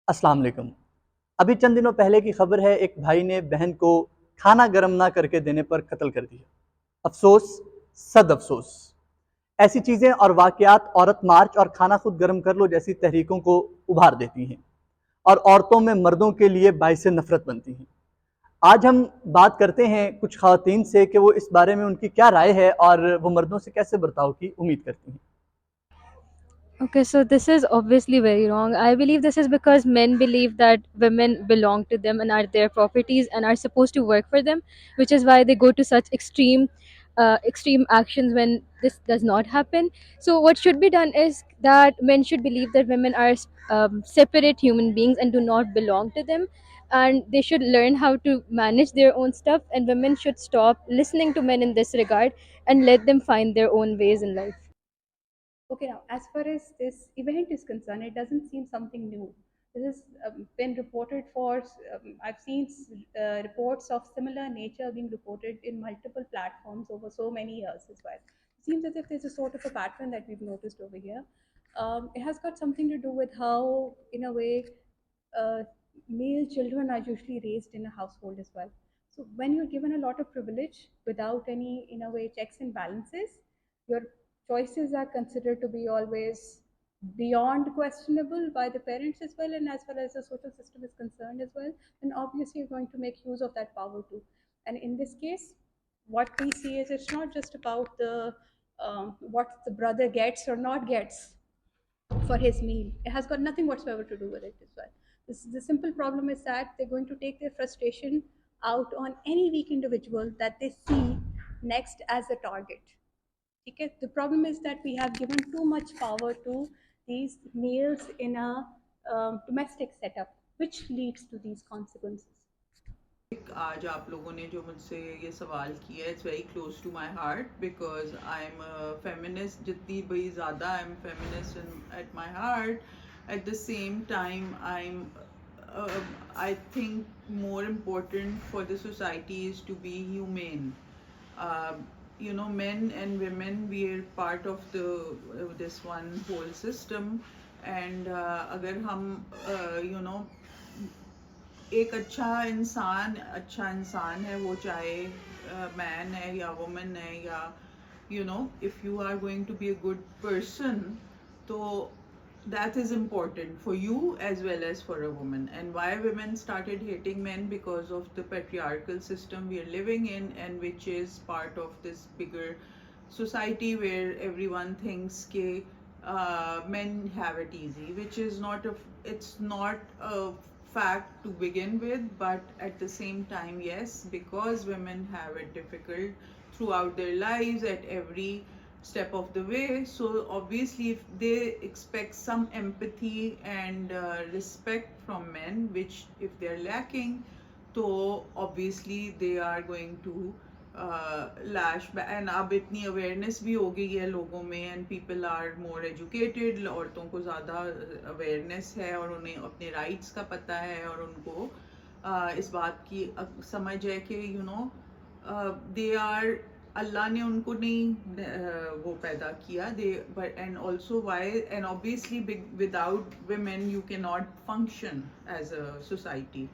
अस्सलाम वालेकुम। अभी चंद दिनों पहले की खबर है, एक भाई ने बहन को खाना गर्म ना करके देने पर कत्ल कर दिया। अफसोस, सद अफसोस। ऐसी चीज़ें और वाक़यात औरत मार्च और खाना खुद गर्म कर लो जैसी तहरीकों को उभार देती हैं और औरतों में मर्दों के लिए बाइसे नफ़रत बनती हैं। आज हम बात करते हैं कुछ ख़वातीन से कि वो इस बारे में उनकी क्या राय है और वो मर्दों से कैसे बर्ताव की उम्मीद करती हैं। Okay, so this is obviously very wrong. I believe this is because men believe that women belong to them and are their properties and are supposed to work for them, which is why they go to such extreme actions when this does not happen. So what should be done is that men should believe that women are separate human beings and do not belong to them, and they should learn how to manage their own stuff. And women should stop listening to men in this regard and let them find their own ways in life. Okay, now as far as this event is concerned, it doesn't seem something new. This has been reported for, I've seen reports of similar nature being reported in multiple platforms over so many years as well. It seems as if there's a sort of a pattern that we've noticed over here. It has got something to do with how, in a way, uh, male children are usually raised in a household as well. So when you're given a lot of privilege without any, in a way, checks and balances, your choices are considered to be always beyond questionable by the parents as well, and as well as the social system is concerned as well, then obviously you're going to make use of that power too. And in this case, what we see is it's not just about the what the brother gets or not gets for his meal. It has got nothing whatsoever to do with it as well. The simple problem is that they're going to take their frustration out on any weak individual that they see next as a target. Okay? The problem is that we have given too much power to these males in a domestic setup, which leads to these consequences. आज आप लोगों ने जो मुझसे ये सवाल किया it's very close to my heart because I am feminist जितनी बड़ी ज़्यादा I am feminist at my heart at the same time I think more important for the society is to be humane. You know, men and women, we are part of this one whole system, and अगर हम you know एक अच्छा इंसान है, वो चाहे man है या वुमन है या you know if you are going to be a good person, तो that is important for you as well as for a woman. And why women started hating men? Because of the patriarchal system we are living in, and which is part of this bigger society where everyone thinks men have it easy, which is not it's not a fact to begin with, but at the same time, yes, because women have it difficult throughout their lives at every step of the way. So obviously if they expect some empathy and respect from men, which if they're lacking, so obviously they are going to lash back. And अब इतनी awareness भी हो गई है लोगों में, and people are more educated, औरतों को ज़्यादा awareness है और उन्हें अपने rights का पता है और उनको इस बात की समझ है कि you know they are, अल्लाह ने उनको नहीं वो पैदा किया, they but and also why, and obviously without women you cannot function as a society.